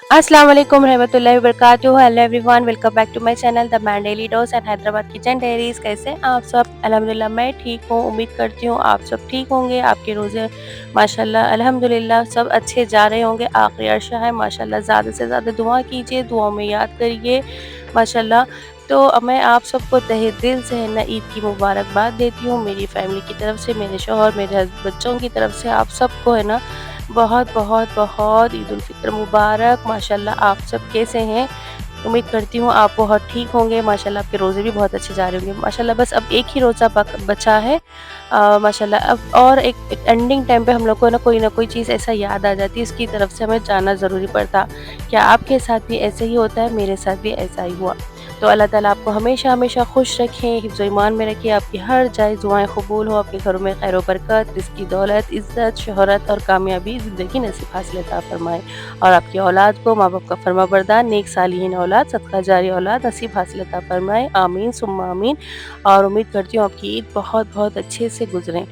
अस्सलाम वालेकुम रहमतुल्लाहि व बरकातुहू। Hello everyone, welcome back to my channel the man daily dose and Hyderabad kitchen diaries. कैसे हैं आप सब? अल्हम्दुलिल्लाह मैं ठीक हूँ। उम्मीद करती हूँ आप सब ठीक होंगे। आपके रोज़े माशाल्लाह अल्हम्दुलिल्लाह सब अच्छे जा रहे होंगे। आखिरी अरसा है माशाल्लाह, ज़्यादा से ज़्यादा दुआ कीजिए, दुआओं में याद करिए माशाल्लाह। तो मैं आप सबको तहे दिल से है ना ईद की मुबारकबाद देती हूँ, मेरी फैमिली की तरफ से, मेरे शौहर, मेरे बच्चों की तरफ से आप सबको है ना बहुत बहुत बहुत ईद उल फित्र मुबारक। माशाल्लाह आप सब कैसे हैं? उम्मीद करती हूँ आप बहुत ठीक होंगे। माशाल्लाह आपके रोज़े भी बहुत अच्छे जा रहे होंगे। माशाल्लाह बस अब एक ही रोज़ा बचा है। माशाल्लाह अब और एक एंडिंग टाइम पे हम लोग को ना कोई चीज़ ऐसा याद आ जाती है, इसकी तरफ से हमें जाना ज़रूरी पड़ता। क्या आपके साथ भी ऐसे ही होता है? मेरे साथ भी ऐसा ही हुआ। तो अल्लाह ताला आपको हमेशा हमेशा खुश रखें, हिफ्ज़ ईमान में रखे, आपकी हर जायज़ दुआएँ कबूल हो, आपके घरों में खैर बरकत, रिज़्क़ी दौलत, इज़्ज़त, शोहरत और कामयाबी ज़िंदगी नसीब हासिल अता फ़रमाए। और आपकी औलाद को माँ-बाप का फरमाबरदार, नेक सालिहीन औलाद, सदका जारी औलाद नसीब हासिल अता फ़रमाए। आमीन सुम्मा आमीन। और उम्मीद करती हूँ आपकी ईद बहुत-बहुत अच्छे से गुज़रे।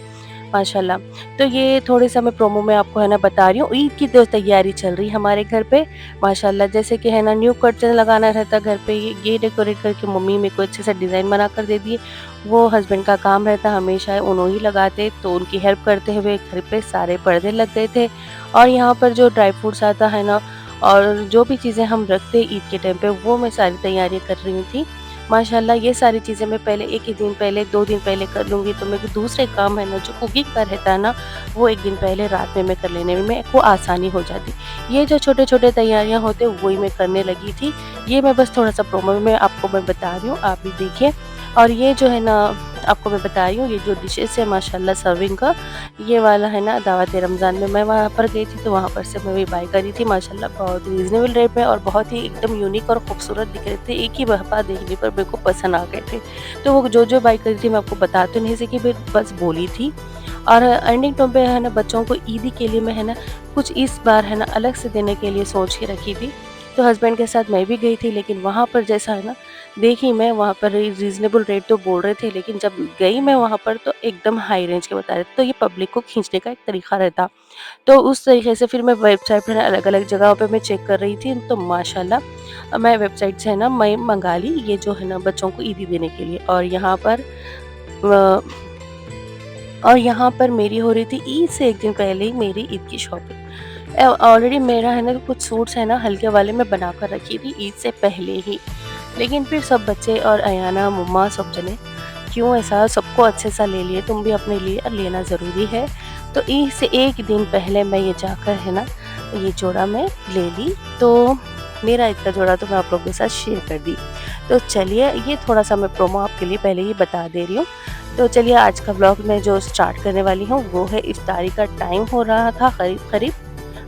माशाल्लाह। तो ये थोड़े-सा मैं प्रोमो में आपको है ना बता रही हूँ, ईद की जो तैयारी चल रही है हमारे घर पे माशाल्लाह। जैसे कि है ना न्यू कर्टन लगाना रहता घर पे, ये डेकोरेट करके मम्मी मेरे को अच्छे से डिज़ाइन बना कर दे दिए। वो हस्बैंड का काम रहता हमेशा उन्हों ही लगाते, तो उनकी हेल्प करते हुए घर पे सारे पर्दे लग गए थे। और यहाँ पर जो ड्राई फ्रूट्स आता है ना और जो भी चीज़ें हम रखते ईद के टाइम पे, वो मैं सारी तैयारियाँ कर रही थी। माशाल्लाह ये सारी चीज़ें मैं पहले 1 ही दिन पहले, 2 दिन पहले कर लूँगी, तो मेरे को दूसरे काम है ना जो कुकिंग का रहता है ना, वो 1 दिन पहले रात में मैं कर लेने में मेरे को आसानी हो जाती। ये जो छोटे-छोटे तैयारियाँ होते हैं वही मैं करने लगी थी। ये मैं बस थोड़ा-सा प्रोमो में आपको मैं बता रही हूँ, आप भी देखिए। और ये जो है ना आपको मैं बता रही हूँ, ये जो डिशेज़ है माशाल्लाह सर्विंग का, ये वाला है ना दावत रमज़ान में मैं वहाँ पर गई थी, तो वहाँ पर से मैं वही बाय करी थी। माशाल्लाह बहुत रीज़नेबल रेट में और बहुत ही एकदम यूनिक और खूबसूरत दिख रहे थे। एक ही वफ़ा देखने पर मेरे को पसंद आ गए थे। तो वो जो-जो बाय करी थी मैं आपको बता तो नहीं सकी, बस बोली थी। और एंडिंग टर्म पे है ना बच्चों को ईदी के लिए मैं है ना कुछ इस बार है ना अलग से देने के लिए सोच के रखी थी। तो हस्बैंड के साथ मैं भी गई थी, लेकिन वहाँ पर जैसा है ना देखी मैं वहाँ पर रीज़नेबल रेट तो बोल रहे थे, लेकिन जब गई मैं वहाँ पर तो एकदम हाई रेंज के बता रहे थे। तो ये पब्लिक को खींचने का एक तरीका रहता। तो उस तरीके से फिर मैं वेबसाइट पर अलग-अलग जगहों पे मैं चेक कर रही थी, तो माशाल्लाह मैं वेबसाइट से है ना मैं मँगा ली ये जो है ना बच्चों को ईदी देने के लिए। अ, और यहाँ पर मेरी हो रही थी ईद से 1 दिन पहले ही मेरी ईद की शॉपिंग। ऑलरेडी मेरा है ना कुछ सूट्स है ना हल्के वाले मैं बना कर रखी थी ईद से पहले ही। लेकिन फिर सब बच्चे और अयाना, मम्मा सब जने क्यों ऐसा सबको अच्छे सा ले लिए, तुम भी अपने लिए लेना ज़रूरी है। तो ईद से 1 दिन पहले मैं ये जाकर है ना ये जोड़ा मैं ले ली। तो मेरा ईद का जोड़ा तो मैं आप लोगों के साथ शेयर कर दी। तो चलिए ये थोड़ा-सा मैं प्रोमो आपके लिए पहले ही बता दे रही हूँ। तो चलिए आज का व्लॉग मैं जो स्टार्ट करने वाली हूँ वो है, इफ्तारी का टाइम हो रहा था करीब-करीब।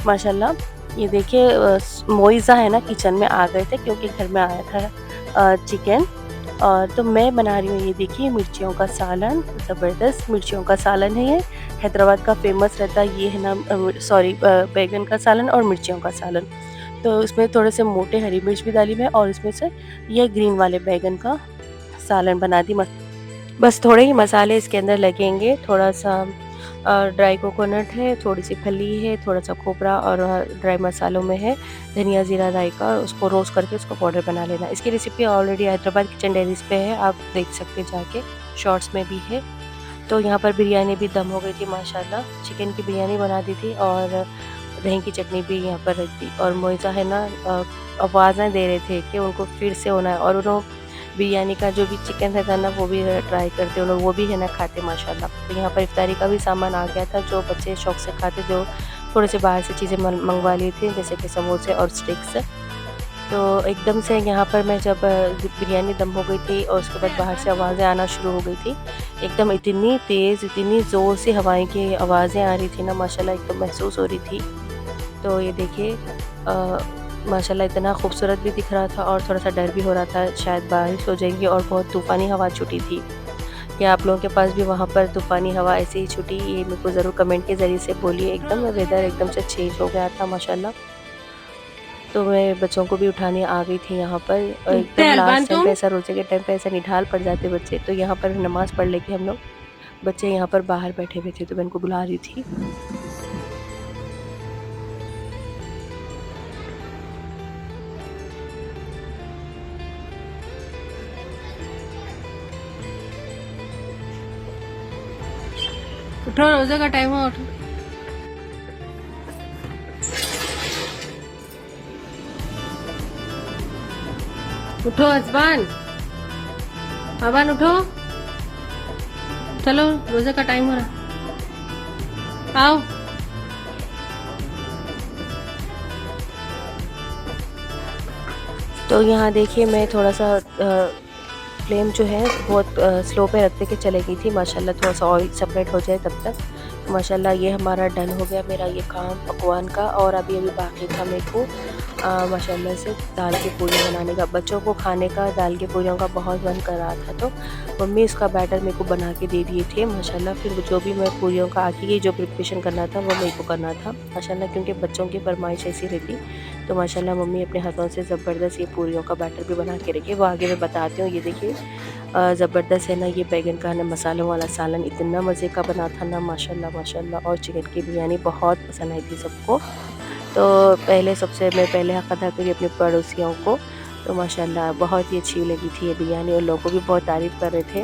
माशाल्लाह ये देखिए मोइज़ा है ना किचन में आ गए थे क्योंकि घर में आया था चिकन। और तो मैं बना रही हूँ ये देखिए मिर्चियों का सालन, ज़बरदस्त मिर्चियों का सालन है ये। हैदराबाद का फ़ेमस रहता है ये है ना बैंगन का सालन और मिर्चियों का सालन। तो इसमें थोड़े से मोटे हरी मिर्च भी डाली मैं और इसमें से ये ग्रीन वाले बैंगन का सालन बना दी। बस थोड़े ही मसाले इसके अंदर लगेंगे, थोड़ा-सा ड्राई कोकोनट है, थोड़ी-सी फली है, थोड़ा-सा खोपरा और ड्राई मसालों में है धनिया, ज़ीरा, राई का, उसको रोस्ट करके उसको पाउडर बना लेना। इसकी recipe already Hyderabad kitchen diaries पे है, आप देख सकते हैं जाके, शॉर्ट्स में भी है। तो यहाँ पर बिरयानी भी दम हो गई थी माशाल्लाह, चिकन की बिरयानी बना दी थी और दही की चटनी भी यहाँ पर रख दी। और मोइज़ा है ना आवाज़ें दे रहे थे कि उनको फिर से होना है, और उन्हों बिरयानी का जो भी चिकन रहता है ना वो भी ट्राई करते उन्होंने, वो भी है ना खाते माशाल्लाह। तो यहाँ पर इफ्तारी का भी सामान आ गया था, जो बच्चे शौक से खाते, जो थोड़े से बाहर से चीज़ें मंगवा ली थी जैसे कि समोसे और स्टिक्स। तो एकदम से यहाँ पर मैं जब बिरयानी दम हो गई थी और उसके बाद बाहर से आवाज़ें आना शुरू हो गई थी। एकदम इतनी तेज़, इतनी ज़ोर से हवाएँ की आवाज़ें आ रही थी ना माशाल्लाह, एकदम महसूस हो रही थी। तो ये देखिए माशाल्लाह इतना खूबसूरत भी दिख रहा था और थोड़ा-सा डर भी हो रहा था शायद बारिश हो जाएगी, और बहुत तूफ़ानी हवा छूटी थी। क्या आप लोगों के पास भी वहाँ पर तूफ़ानी हवा ऐसे ही छूटी? ये मेरे को ज़रूर कमेंट के ज़रिए से बोलिए। एकदम वेदर एकदम से चेंज हो गया था माशाल्लाह। तो मैं बच्चों को भी उठाने आ गई थी यहाँ पर, और एकदम पहलवान लास्ट टाइम पे तुम। ऐसा रोज़े के टाइम पे ऐसा निढाल पड़ जाते बच्चे, तो यहाँ पर नमाज़ पढ़ लेके हम लोग, बच्चे यहाँ पर बाहर बैठे हुए थे तो मैं इनको बुला रही थी। उठो, रोज़े का टाइम हुआ, उठो। उठो अज़बान, अबान उठो, चलो रोज़े का टाइम हो रहा, आओ। तो यहाँ देखिए मैं थोड़ा-सा फ्लेम जो है बहुत स्लो पे रखते के चले गई थी, माशाल्लाह थोड़ा-सा ऑयल सेपरेट हो जाए तब तक। माशाल्लाह ये हमारा डन हो गया मेरा ये काम पकवान का। और अभी बाकी था मेरे को माशाल्लाह से दाल की पूरी बनाने का, बच्चों को खाने का दाल की पूरियों का बहुत मन कर रहा था, तो मम्मी इसका बैटर मेरे को बना के दे दिए थे माशाल्लाह। फिर जो भी मैं पूरियों का आगे की जो प्रिपरेशन करना था वो मेरे को करना था माशाल्लाह, क्योंकि बच्चों की फरमाइश ऐसी रहती। तो माशाल्लाह मम्मी अपने हाथों से ज़बरदस्त ये पूरियों का बैटर भी बना के रखी, वो आगे मैं बताती हूँ। ये देखिए ज़बरदस्त है ना, ये बैंगन का ना मसालों वाला सालन इतना मज़े का बना था ना माशाल्लाह माशाल्लाह। और चिकन की बिरयानी बहुत पसंद आई थी सबको। तो पहले सबसे मैं पहले हक़ अदा करी अपने पड़ोसियों को, तो माशाल्लाह बहुत ही अच्छी लगी थी ये बिरयानी और लोगों को भी बहुत तारीफ़ कर रहे थे।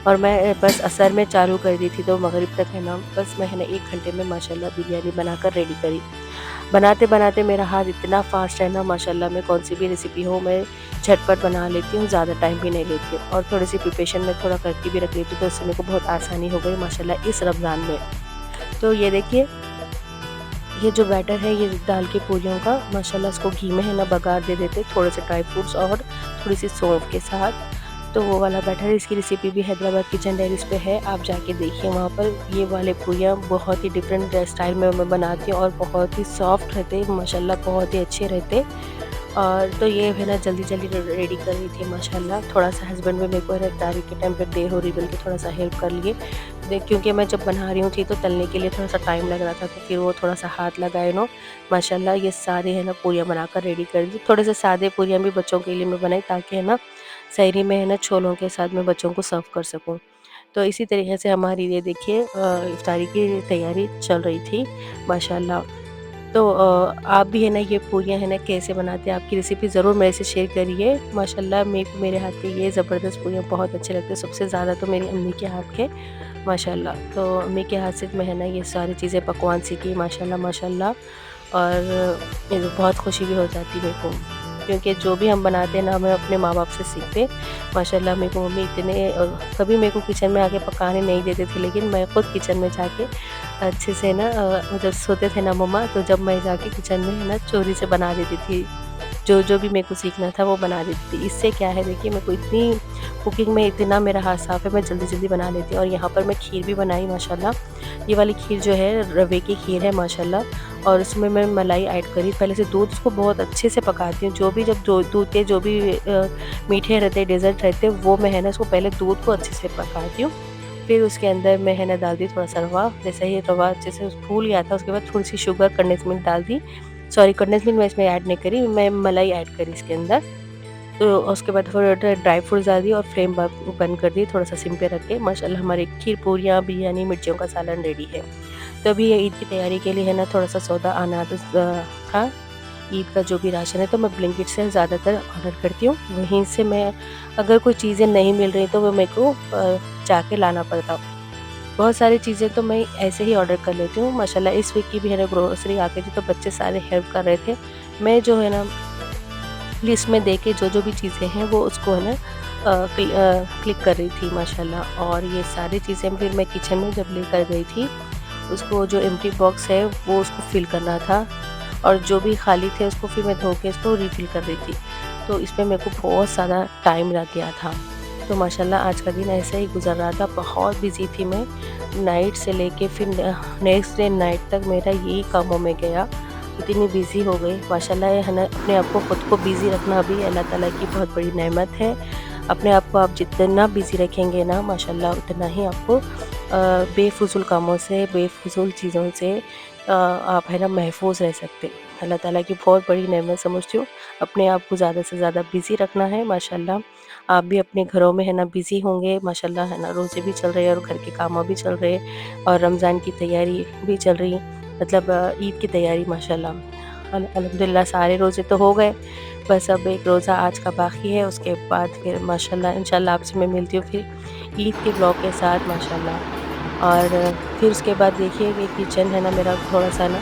और मैं बस असर में चालू कर दी थी, तो मगरिब तक है ना बस मैं है ना 1 घंटे में माशाल्लाह बिरयानी बनाकर रेडी करी। बनाते-बनाते मेरा हाथ इतना फ़ास्ट है ना माशाल्लाह, मैं कौन-सी भी रेसिपी हो मैं झटपट बना लेती हूँ, ज़्यादा टाइम भी नहीं लेती हूँ। और थोड़ी-सी प्रिपरेशन में थोड़ा करके भी रख लेती हूँ, तो इससे मेरे को बहुत आसानी हो गई माशाल्लाह इस रमज़ान में। तो ये देखिए, ये जो बैटर है ये दाल की पूरियों का माशाल्लाह, इसको घी में है ना बघार दे देते थोड़े से ड्राई फ्रूट्स और थोड़ी-सी सौंफ के साथ। तो वो वाला बैटर, इसकी रेसिपी भी हैदराबाद किचन डायरीज़ पे है, आप जाके देखिए वहाँ पर। ये वाले पूरियाँ बहुत ही डिफरेंट स्टाइल में मैं बनाती हूँ और बहुत ही सॉफ्ट रहते माशाल्लाह, बहुत ही अच्छे रहते। और तो ये है ना जल्दी-जल्दी रेडी कर रही थी माशाल्लाह। थोड़ा-सा हस्बैंड भी मेरे को है ना इफ्तारी के टाइम पे देर हो रही बोल के थोड़ा-सा हेल्प कर लिए। क्योंकि मैं जब बना रही हूँ थी तो तलने के लिए थोड़ा-सा टाइम लग रहा था, तो फिर वो थोड़ा-सा हाथ लगाए नो माशाल्लाह। ये सारे है ना पूरियाँ बनाकर रेडी कर दी। थोड़े से सादे पूरियाँ भी बच्चों के लिए मैं बनाई, ताकि है ना सहरी में है ना छोलों के साथ मैं बच्चों को सर्व कर सकूँ। तो इसी तरीके से हमारी ये देखिए इफ्तारी की तैयारी चल रही थी माशाल्लाह। तो आप भी है ना ये पूरियाँ है ना कैसे बनाते हैं, आपकी रेसिपी ज़रूर मेरे से शेयर करिए माशाल्लाह। मेरे को मेरे हाथ के ये ज़बरदस्त पूरियाँ बहुत अच्छे लगते हैं, सबसे ज़्यादा तो मेरी अम्मी के हाथ के माशाल्लाह। तो अम्मी के हाथ से मैं है ना ये सारी चीज़ें पकवान सीखी माशाल्लाह माशाल्लाह। और बहुत खुशी भी हो जाती मेरे को, क्योंकि जो भी हम बनाते हैं ना हमें अपने माँ बाप से सीखते माशाल्लाह। मेरे को मम्मी इतने कभी मेरे को किचन में आके पकाने नहीं देते थे, लेकिन मैं खुद किचन में जाके अच्छे से ना जब सोते थे ना मम्मा, तो जब मैं जाके किचन में है ना चोरी से बना देती थी, जो जो भी मेरे को सीखना था वो बना देती थी। इससे क्या है देखिए, मेरे को इतनी कुकिंग में इतना मेरा हाथ साफ़ है, मैं जल्दी-जल्दी बना लेती हूँ। और यहाँ पर मैं खीर भी बनाई माशाल्लाह। ये वाली खीर जो है रवे की खीर है माशाल्लाह, और उसमें मैं मलाई ऐड करी। पहले से दूध को बहुत अच्छे से पकाती हूँ, जो भी जब दूध के जो भी मीठे रहते डेज़र्ट रहते वो मैं है ना इसको पहले दूध को अच्छे से पकाती हूँ। फिर उसके अंदर मैं है ना डाल दी थोड़ा-सा रवा। जैसे ही रवा अच्छे से फूल गया था, उसके बाद थोड़ी-सी शुगर कंडेंस मिल्क डाल दी। सॉरी, कंडेंस मिल्क मैं इसमें ऐड नहीं करी, मैं मलाई ऐड करी इसके अंदर। तो उसके बाद थोड़ा ड्राई फ्रूट्स डाल दिए और फ्लेम बंद कर दी थोड़ा-सा सिम पे रख के। माशाल्लाह हमारी खीर पूरियाँ, बिरयानी, मिर्चियों का सालन रेडी है। तो अभी ये ईद की तैयारी के लिए है ना थोड़ा-सा सौदा आना तो था। ईद का जो भी राशन है तो मैं ब्लिंकिट से ज़्यादातर ऑर्डर करती हूँ। वहीं से मैं अगर कोई चीज़ें नहीं मिल रही तो वो मेरे को जाके लाना पड़ता। बहुत सारी चीज़ें तो मैं ऐसे ही ऑर्डर कर लेती हूँ माशाल्लाह। इस वीक की भी है ना ग्रोसरी आ गई थी, तो बच्चे सारे हेल्प कर रहे थे। मैं जो है ना लिस्ट में देख के जो भी चीज़ें हैं वो उसको है ना क्लिक कर रही थी माशाल्लाह। और ये सारी चीज़ें फिर मैं किचन में जब लेकर गई थी, उसको जो एम्प्टी बॉक्स है वो उसको फिल करना था, और जो भी खाली थे उसको फिर मैं धो के इसको रिफ़िल कर रही थी। तो इसमें मेरे को बहुत ज़्यादा टाइम लग गया था। तो माशाल्लाह आज का दिन ऐसे ही गुज़र रहा था, बहुत बिज़ी थी मैं। नाइट से लेके फिर नेक्स्ट डे नाइट तक मेरा यही कामों में गया, इतनी बिज़ी हो गई माशाल्लाह। है ना अपने आप को खुद को बिज़ी रखना भी अल्लाह ताला की बहुत बड़ी नेमत है। अपने आप को आप जितना बिज़ी रखेंगे ना माशाल्लाह, उतना ही आपको बेफुज़ूल कामों से, बेफुज़ूल चीज़ों से आप है ना महफूज़ रह सकते। अल्लाह ताला की बहुत बड़ी नेमत समझती हूँ। अपने आप को ज़्यादा से ज़्यादा बिज़ी रखना है माशाल्लाह। आप भी अपने घरों में है ना बिज़ी होंगे माशाल्लाह, है ना रोज़े भी चल रहे हैं और घर के कामों भी चल रहे हैं, और रमज़ान की तैयारी भी चल रही है, मतलब ईद की तैयारी माशाल्लाह। अल्हम्दुलिल्लाह सारे रोज़े तो हो गए, बस अब एक रोज़ा आज का बाकी है। उसके बाद फिर माशाल्लाह इंशाल्लाह आपसे मैं मिलती हूँ फिर ईद के ब्लॉग के साथ माशाल्लाह। और फिर उसके बाद देखिए कि किचन है ना मेरा थोड़ा-सा ना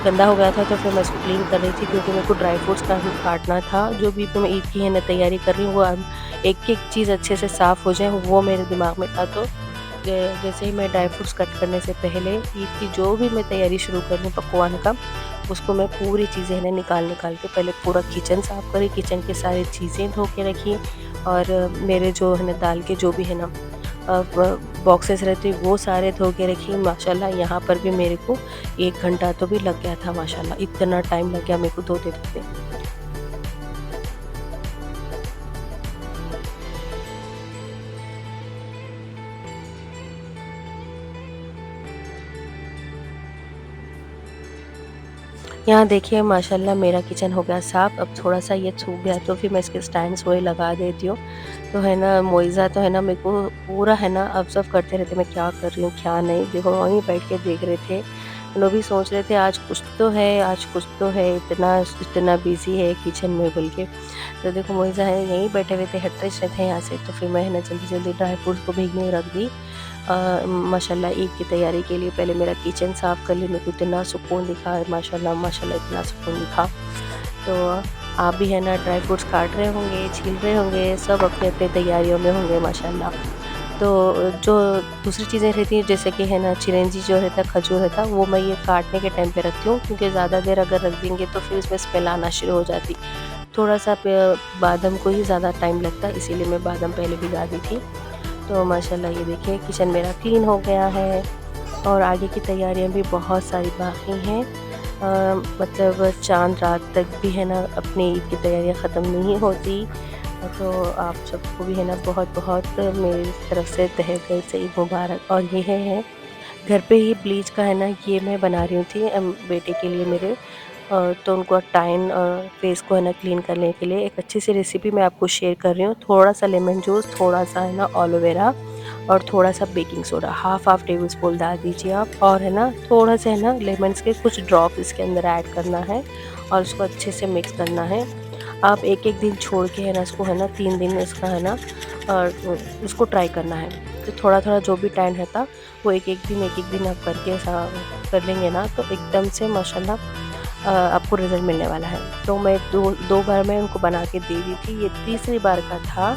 गंदा हो गया था, तो फिर मैं इसको क्लीन कर रही थी क्योंकि मेरे को ड्राई फ्रूट्स काटना था। जो भी मैं ईद की है ना तैयारी कर रही हूँ, वो एक-एक चीज़ अच्छे से साफ़ हो जाए, वो मेरे दिमाग में था। तो जैसे ही मैं ड्राई फ्रूट्स कट करने से पहले ईद की जो भी मैं तैयारी शुरू कर रही हूँ पकवान का, उसको मैं पूरी चीज़ें है ना निकाल के पहले पूरा किचन साफ़ करी, किचन की सारी चीज़ें धो के रखी। और मेरे जो है ना दाल के जो भी है ना बॉक्सेस रहते वो सारे धो के रखी। माशाल्लाह यहाँ पर भी मेरे को 1 घंटा तो भी लग गया था, माशाल्लाह इतना टाइम लग गया मेरे को धोते-धोते। यहाँ देखिए माशाल्लाह मेरा किचन हो गया साफ़। अब थोड़ा-सा ये सूख गया तो फिर मैं इसके स्टैंड्स वही लगा देती हूँ। तो है ना मोइज़ा तो है ना मेरे को पूरा है ना ऑब्ज़र्व करते रहते मैं क्या कर रही हूँ, क्या नहीं। देखो वहीं बैठ के देख रहे थे। लोग भी सोच रहे थे आज कुछ तो है, आज कुछ तो है, इतना इतना बिज़ी है किचन में बोल के। तो देखो मोइज़ा है यहीं बैठे हुए थे, हट रहे थे यहाँ से। तो फिर मैं है ना जल्दी-जल्दी ड्राई फ्रूट्स को भीगने रख दी। माशाल्लाह ईद की तैयारी के लिए पहले मेरा किचन साफ़ कर ली। मेरे को इतना सुकून दिखा माशाल्लाह माशाल्लाह इतना सुकून दिखा। तो आप भी है ना ड्राई फ्रूट्स काट रहे होंगे, छील रहे होंगे, सब अपने-अपने तैयारियों में होंगे माशाल्लाह। तो जो दूसरी चीज़ें रहती हैं जैसे कि है ना चिरंजी जो रहता है, खजूर रहता है, वो मैं ये काटने के टाइम पे रखती हूँ क्योंकि ज़्यादा देर अगर रख देंगे तो फिर उसमें स्मेल आना शुरू हो जाती। थोड़ा-सा बादाम को ही ज़्यादा टाइम लगता है, इसीलिए मैं बादाम पहले भिगा दी थी। तो माशाल्लाह ये देखिए किचन मेरा क्लीन हो गया है और आगे की तैयारियां भी बहुत सारी बाकी हैं। मतलब चाँद रात तक भी है ना अपनी ईद की तैयारियां ख़त्म नहीं होती। तो आप सबको भी है ना बहुत-बहुत मेरी तरफ से तहे दिल से ईद मुबारक। और ये है घर पे ही ब्लीच का है ना ये मैं बना रही थी बेटे के लिए मेरे। तो उनको टाइन और फेस को है ना क्लीन करने के लिए एक अच्छी सी रेसिपी मैं आपको शेयर कर रही हूँ। थोड़ा सा लेमन जूस, थोड़ा सा है ना एलोवेरा और थोड़ा सा baking soda, half table spoon डाल दीजिए आप। और है ना थोड़ा सा है ना लेमन्स के कुछ ड्रॉप इसके अंदर ऐड करना है और उसको अच्छे से मिक्स करना है। आप एक-एक दिन छोड़ के है ना इसको है ना 3 दिन इसका है ना और इसको ट्राई करना है। तो थोड़ा-थोड़ा जो भी टाइम रहता वो एक-एक दिन आप करके ऐसा कर लेंगे ना तो एकदम से माशाल्लाह आपको रिज़ल्ट मिलने वाला है। तो मैं दो बार मैं उनको बना के दे दी थी, ये तीसरी बार का था।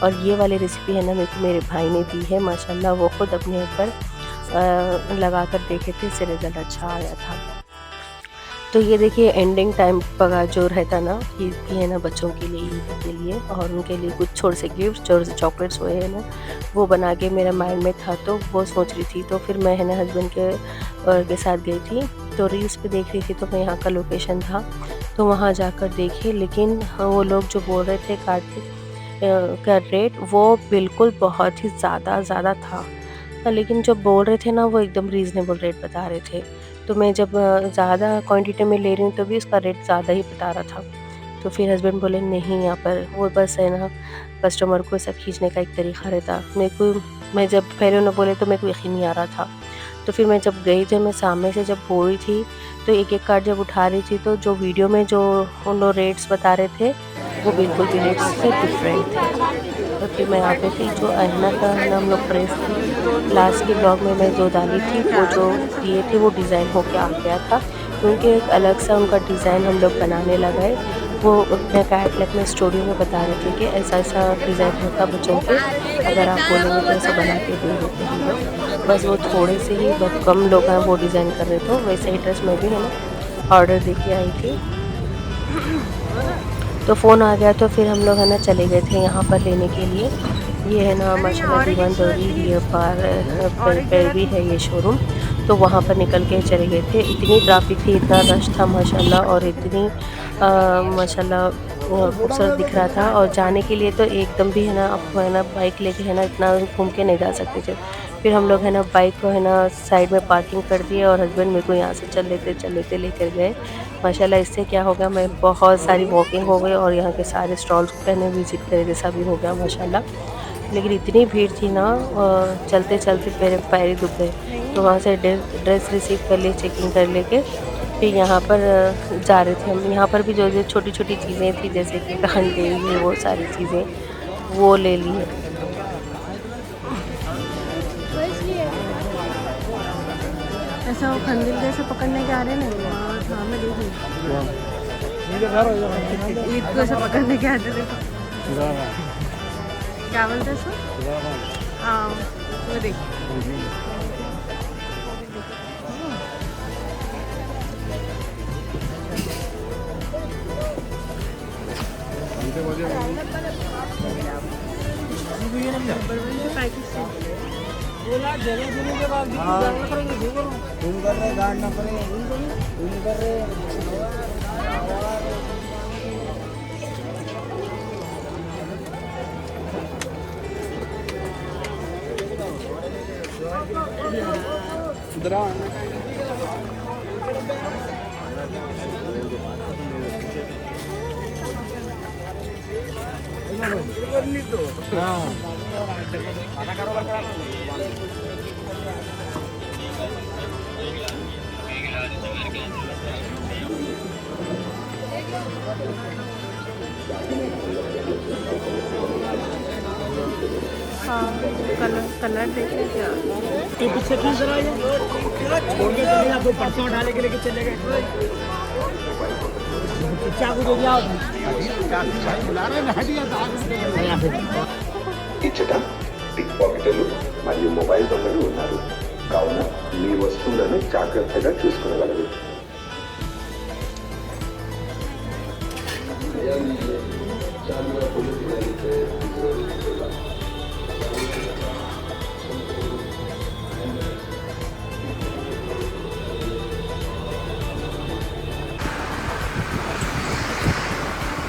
और ये वाली रेसिपी है ना मेरे को मेरे भाई ने दी है, माशाल्लाह वो खुद अपने ऊपर लगा कर देखे थे, इससे रिज़ल्ट अच्छा आया था। तो ये देखिए एंडिंग टाइम का जो रहता ना ईद की है ना बच्चों के लिए, ईद के लिए और उनके लिए कुछ छोटे से गिफ्ट, छोटे से चॉकलेट्स हुए हैं ना, वो बना के मेरे माइंड में था तो वो सोच रही थी। तो फिर मैं है ना हस्बैंड के साथ गई थी। तो रील्स पे देख रही थी तो मैं यहाँ का लोकेशन था तो वहाँ जाकर देखी। लेकिन वो लोग जो बोल रहे थे का रेट वो बिल्कुल बहुत ही ज़्यादा था। लेकिन जो बोल रहे थे ना वो एकदम रीज़नेबल रेट बता रहे थे। तो मैं जब ज़्यादा क्वांटिटी में ले रही हूँ तो भी उसका रेट ज़्यादा ही बता रहा था। तो फिर हस्बैंड बोले नहीं यहाँ पर वो बस है ना कस्टमर को ऐसा खींचने का एक तरीका रहता। मेरे को मैं जब पहले उन्होंने बोले तो मेरे को यकीन नहीं आ रहा था। तो फिर मैं जब गई तो मैं सामने से जब बोल रही थी तो एक-एक कार्ड जब उठा रही थी तो जो वीडियो में जो उन लोग रेट्स बता रहे थे वो बिल्कुल भी रेट्स से डिफरेंट थे। तो फिर मैं यहाँ पे थी जो अहना का है ना हम लोग प्रेस थी लास्ट के ब्लॉग में मैं जो डाली थी वो जो दिए थे वो डिज़ाइन होके आ गया था क्योंकि एक अलग सा उनका डिज़ाइन हम लोग बनाने लगे। वो अपने कैटलॉग में स्टूडियो में बता रहे थे कि ऐसा-ऐसा डिज़ाइन होता बच्चों के, अगर आप बोलेंगे तो ऐसा बना के दे देते हैं हम लोग। बस वो थोड़े से ही बहुत कम लोग हैं वो डिज़ाइन कर रहे थे, वैसे ही ड्रेस मैं भी है ना ऑर्डर दे के आई थी। तो फ़ोन आ गया तो फिर हम लोग है ना चले गए थे यहाँ पर लेने के लिए। ये है ना माशाल्लाह दीवान दौरी ये पर भी है ये शोरूम। तो वहाँ पर निकल के चले गए थे। इतनी ट्रैफिक थी, इतना रश था माशाल्लाह और इतनी माशाल्लाह खूबसूरत दिख रहा था। और जाने के लिए तो एकदम भी है ना आपको है ना बाइक लेके है ना इतना घूम के नहीं जा सकते थे। फिर हम लोग है ना बाइक को है ना साइड में पार्किंग कर दिए और हस्बैंड मेरे को यहाँ से चल लेते लेकर गए। माशाल्लाह इससे क्या हो गया मैं बहुत सारी वॉकिंग हो गई और यहाँ के सारे स्टॉल्स को मैंने विज़िट करे जैसा भी हो गया माशाल्लाह। लेकिन इतनी भीड़ थी ना चलते-चलते मेरे पैर ही दुख गए। तो वहाँ से ड्रेस रिसीव कर ली, चेकिंग कर लेके फिर यहाँ पर जा रहे थे हम। यहाँ पर भी जो-जो छोटी-छोटी चीज़ें थी जैसे कि कांटे ये वो सारी चीज़ें वो ले लिए। ऐसा वो खंदिल जैसे पकड़ने के आ रहे हैं ना वहाँ था, मैं देखी ईद को ऐसे पकड़ने के आते देखो। क्या बोलते सो? हाँ वो देख। हाँ कलर देखिए क्या पीछे की जरा आपको परसों उठाने के लेके चले गए चाकू दे दिया ఇచ్చట పిక్ పాకెటర్లు మరియు మొబైల్ దొంగలు ఉన్నారు కావున మీ వస్తువులను జాగ్రత్తగా చూసుకోగలరు.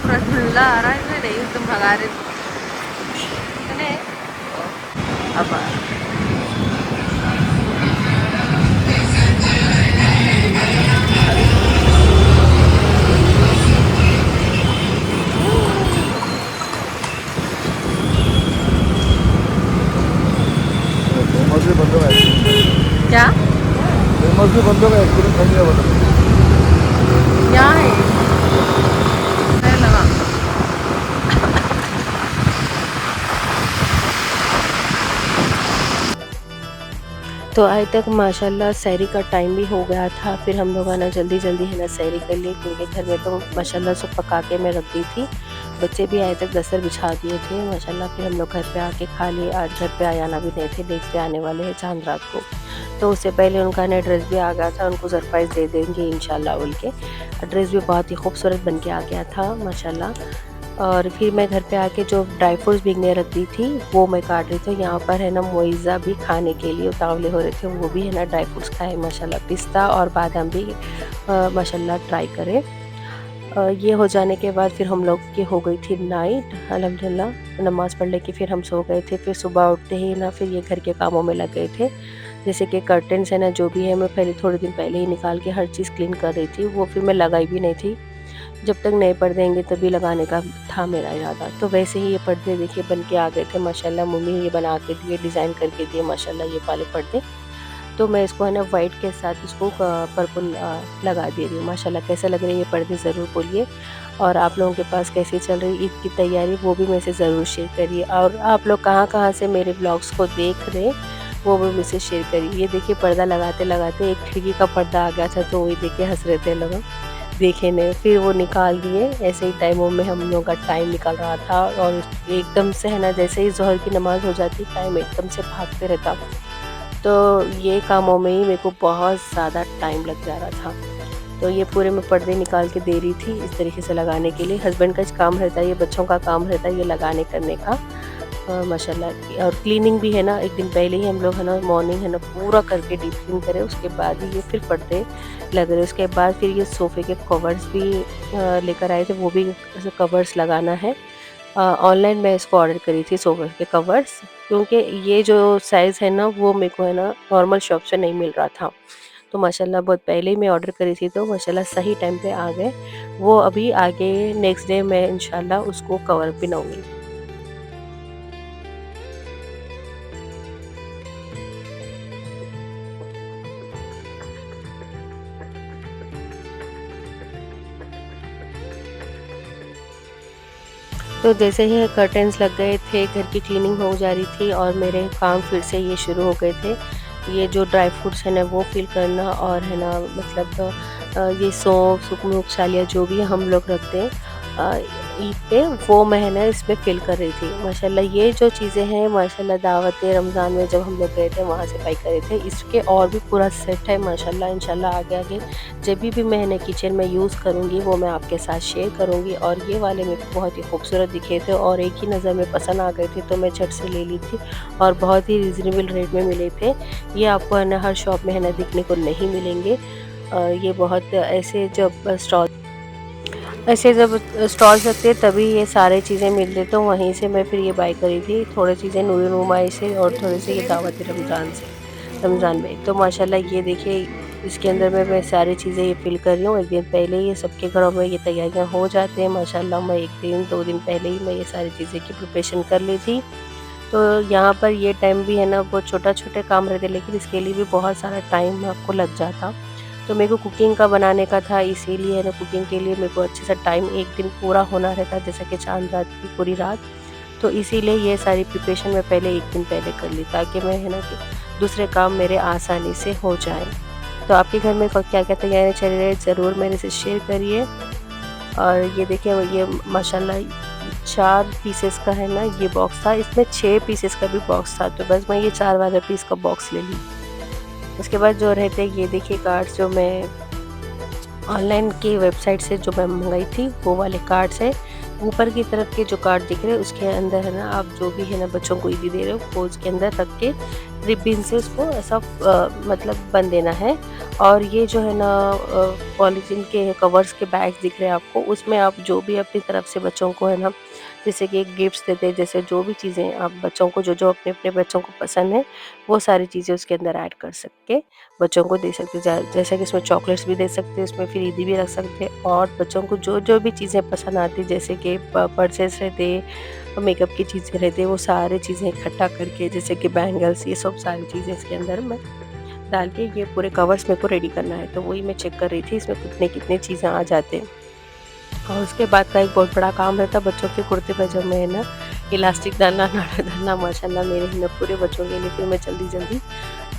पूरा धुंधला आ रहा है, नहीं तुम भगा रहे अब बंद हो गया क्या फेमस भी बंद हो गया एक्चुअली नहीं है बंद यहाँ है लगा। तो आज तक माशाल्लाह सहरी का टाइम भी हो गया था। फिर हम लोग ना जल्दी जल्दी है ना सहरी कर लिए, क्योंकि घर में तो माशाल्लाह सब पका के मैं रख दी थी। बच्चे भी आए तक दस्तर बिछा दिए थे माशाल्लाह। फिर हम लोग घर पे आके खा लिए। आज घर पे आना भी नहीं थे, नेक्स्ट डे आने वाले हैं चांद रात को, तो उससे पहले उनका ना ड्रेस भी आ गया था। उनको सरप्राइज़ दे देंगे इंशाल्लाह। बोल के ड्रेस भी बहुत ही खूबसूरत बन के आ गया था माशाल्लाह। और फिर मैं घर पे आके जो ड्राई फ्रूट्स भिगने रख दी थी वो मैं काट रही थी। यहाँ पर है ना मोइज़ा भी खाने के लिए उतावले हो रहे थे, वो भी है ना ड्राई फ्रूट्स खाए माशाल्लाह। पिस्ता और बादाम भी माशाल्लाह ट्राई करे। ये हो जाने के बाद फिर हम लोग की हो गई थी नाइट अल्हम्दुलिल्लाह। नमाज़ पढ़ ले के फिर हम सो गए थे। फिर सुबह उठते ही ना फिर ये घर के कामों में लग गए थे। जैसे कि कर्टन्स है ना, जो भी है मैं पहले थोड़े दिन पहले ही निकाल के हर चीज़ क्लीन कर रही थी। वो फिर मैं लगाई भी नहीं थी, जब तक नए पर्दे आएंगे तभी लगाने का था मेरा इरादा। तो वैसे ही ये पर्दे देखिए बन के आ गए थे माशाल्लाह। मम्मी ये बना के दिए, डिज़ाइन करके दिए माशाल्लाह ये वाले पर्दे। तो मैं इसको है ना वाइट के साथ इसको पर्पल लगा दे रही हूँ माशाल्लाह। कैसा लग रहा है ये पर्दे ज़रूर बोलिए। और आप लोगों के पास कैसी चल रही ईद की तैयारी, वो भी मेरे से ज़रूर शेयर करिए। और आप लोग कहाँ कहाँ से मेरे ब्लॉग्स को देख रहे वो भी मुझसे शेयर करिए। ये देखिए पर्दा लगाते लगाते एक खिड़की का पर्दा आ गया था, तो वही देख के हंस रहे थे लोग, देखे नहीं। फिर वो निकाल दिए। ऐसे ही टाइमों में हम लोगों का टाइम निकल रहा था, और एकदम से है ना जैसे ही ज़ोहर की नमाज़ हो जाती टाइम एकदम से भागते रहता। तो ये कामों में ही मेरे को बहुत ज़्यादा टाइम लग जा रहा था। तो ये पूरे मैं पर्दे निकाल के दे रही थी इस तरीके से लगाने के लिए। हस्बैंड का काम रहता है, ये बच्चों का काम रहता है ये लगाने करने का माशाल्लाह। और क्लीनिंग भी है ना एक दिन पहले ही हम लोग है ना मॉर्निंग है ना पूरा करके डीप क्लीन करें, उसके बाद ही ये फिर पर्दे लग रहे। उसके बाद फिर ये सोफ़े के कवर्स भी लेकर आए थे, वो भी कवर्स लगाना है। ऑनलाइन मैं इसको ऑर्डर करी थी सोफ़े के कवर्स, क्योंकि ये जो साइज़ है ना वो मेरे को है ना नॉर्मल शॉप से नहीं मिल रहा था। तो माशाल्लाह बहुत पहले ही मैं ऑर्डर करी थी, तो माशाल्लाह सही टाइम पे आ गए। वो अभी आगे नेक्स्ट डे मैं इंशाल्लाह उसको कवर बनाऊँगी। तो जैसे ही कर्टन्स लग गए थे, घर की क्लीनिंग हो जा रही थी और मेरे काम फिर से ये शुरू हो गए थे। ये जो ड्राई फ्रूट्स है ना वो फिल करना, और है ना मतलब ये सौंफ, सूखमूख, सालिया जो भी हम लोग रखते हैं ईद पे, वो मैं है ना इसमें फिल कर रही थी। माशाल्लाह ये जो चीज़ें हैं माशाल्लाह दावत रमज़ान में जब हम लोग गए थे वहाँ से बाई करे थे। इसके और भी पूरा सेट है माशाल्लाह। इंशाल्लाह आगे आगे जब भी मैं है ना किचन में यूज़ करूँगी वो मैं आपके साथ शेयर करूँगी। और ये वाले मेरे को बहुत ही खूबसूरत दिखे थे और एक ही नज़र में पसंद आ गए थे, तो मैं झट से ले ली थी और बहुत ही रिजनेबल रेट में मिले थे। ये आपको है ना हर शॉप में है ना दिखने को नहीं मिलेंगे। ये बहुत ऐसे जब स्टॉल्स लगते हैं तभी ये सारी चीज़ें मिलते, तो वहीं से मैं फिर ये बाई करी थी। थोड़ी चीज़ें नूरी नुमाई से और थोड़े से ये दावत रमज़ान में। तो माशाल्लाह ये देखिए इसके अंदर मैं सारी चीज़ें ये फिल कर रही हूँ। एक दिन पहले ही ये सबके घरों में ये तैयारियाँ हो जाते हैं माशाल्लाह। मैं 1 दिन 2 दिन पहले ही मैं ये सारी चीज़ें की प्रिपरेशन कर ली थी। तो यहाँ पर ये टाइम भी है ना वो छोटे काम रहते, लेकिन इसके लिए भी बहुत सारा टाइम आपको लग जाता। तो मेरे को कुकिंग का बनाने का था, इसीलिए है ना कुकिंग के लिए मेरे को अच्छे से टाइम 1 दिन पूरा होना रहता, जैसे कि चाँद रात की पूरी रात। तो इसीलिए ये सारी प्रिपरेशन मैं पहले 1 दिन पहले कर ली, ताकि मैं है ना कि दूसरे काम मेरे आसानी से हो जाए। तो आपके घर में क्या-क्या तैयारियाँ चल रही है ज़रूर मेरे से शेयर करिए। और ये देखिए ये माशाल्लाह 4 पीसेस का है ना ये बॉक्स था, इसमें 6 पीसेस का भी बॉक्स था, तो बस मैं ये 4 वाला पीस का बॉक्स ले ली। उसके बाद जो रहते ये देखिए कार्ड्स जो मैं ऑनलाइन की वेबसाइट से जो मैं मंगाई थी वो वाले कार्ड्स है। ऊपर की तरफ के जो कार्ड दिख रहे हैं उसके अंदर है ना आप जो भी है ना बच्चों को ईदी दे रहे हो वो उसके अंदर रख के रिबिन से उसको ऐसा मतलब बंद देना है। और ये जो है ना पॉलीथीन के कवर्स के बैग्स दिख रहे हैं आपको, उसमें आप जो भी अपनी तरफ से बच्चों को है ना जैसे कि गिफ्ट्स देते हैं, जैसे जो भी चीज़ें आप बच्चों को जो अपने अपने बच्चों को पसंद है वो सारी चीज़ें उसके अंदर ऐड कर सकते बच्चों को दे सकते हैं। जैसे कि इसमें चॉकलेट्स भी दे सकते हैं, इसमें फिर ईदी भी रख सकते हैं, और बच्चों को जो जो भी चीज़ें पसंद आती जैसे कि पर्सेस रहते, मेकअप की चीज़ें रहती है, वो सारी चीज़ें इकट्ठा करके जैसे कि बैंगल्स ये सब सारी चीज़ें इसके अंदर मैं डाल के ये पूरे कवर्स मेरे को रेडी करना है। तो वही मैं चेक कर रही थी इसमें कितने कितने चीज़ें आ जाते हैं। और उसके बाद का एक बहुत बड़ा काम रहता बच्चों के कुर्ते पैजामे है ना इलास्टिक डालना, नाड़ा डालना। माशाल्लाह मेरे है ना पूरे बच्चों के लिए फिर मैं जल्दी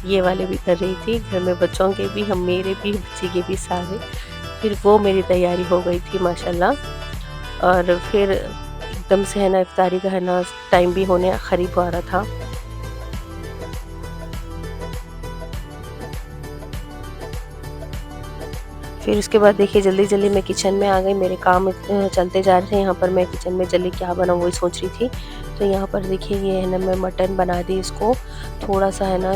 ये वाले भी कर रही थी। घर में बच्चों के भी, हम मेरे भी, बच्चे के भी सारे, फिर वो मेरी तैयारी हो गई थी माशाल्लाह। और फिर एकदम से है ना इफ्तारी का है ना टाइम भी होने करीब आ रहा था। फिर उसके बाद देखिए जल्दी मैं किचन में आ गई। मेरे काम चलते जा रहे थे, यहाँ पर मैं किचन में जल्दी क्या बनाऊँ वही सोच रही थी। तो यहाँ पर देखिए ये है ना मैं मटन बना दी, इसको थोड़ा सा है ना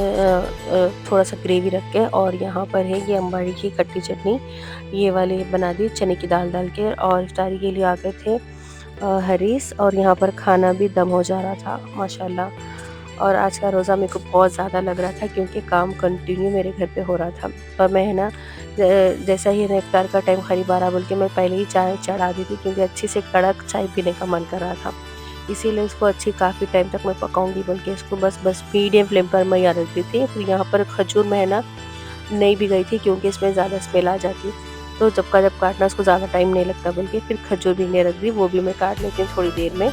थोड़ा सा ग्रेवी रख के, और यहाँ पर है ये अम्बाड़ी की खट्टी चटनी ये वाली बना दी चने की दाल डाल के। और इफ्तारी के लिए आ गए थे हरीस, और यहाँ पर खाना भी दम हो जा रहा था माशाल्लाह। और आज का रोज़ा मेरे को बहुत ज़्यादा लग रहा था क्योंकि काम कंटिन्यू मेरे घर पे हो रहा था। और मैं है ना जैसा ही ना इफ्तार का टाइम करीब आ रहा बोल के मैं पहले ही चाय चढ़ा दी थी, क्योंकि अच्छी से कड़क चाय पीने का मन कर रहा था। इसीलिए इसको काफ़ी टाइम तक मैं पकाऊंगी बोल के इसको बस मीडियम फ्लेम पर मैं यहाँ रख दी थी। फिर यहाँ पर खजूर में है ना नहीं भी गई थी क्योंकि इसमें ज़्यादा स्मेल आ जाती, तो जब काटना उसको ज़्यादा टाइम नहीं लगता बोल के फिर खजूर भी नहीं रख दी, वो भी मैं काट लेती हूँ थोड़ी देर में।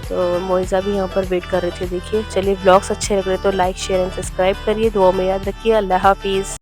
तो मोइज़ा भी यहाँ पर वेट कर रहे थे। देखिए चलिए व्लॉग्स अच्छे लग रहे तो लाइक शेयर एंड सब्सक्राइब करिए, दुआ में याद रखिए। अल्लाह हाफिज़।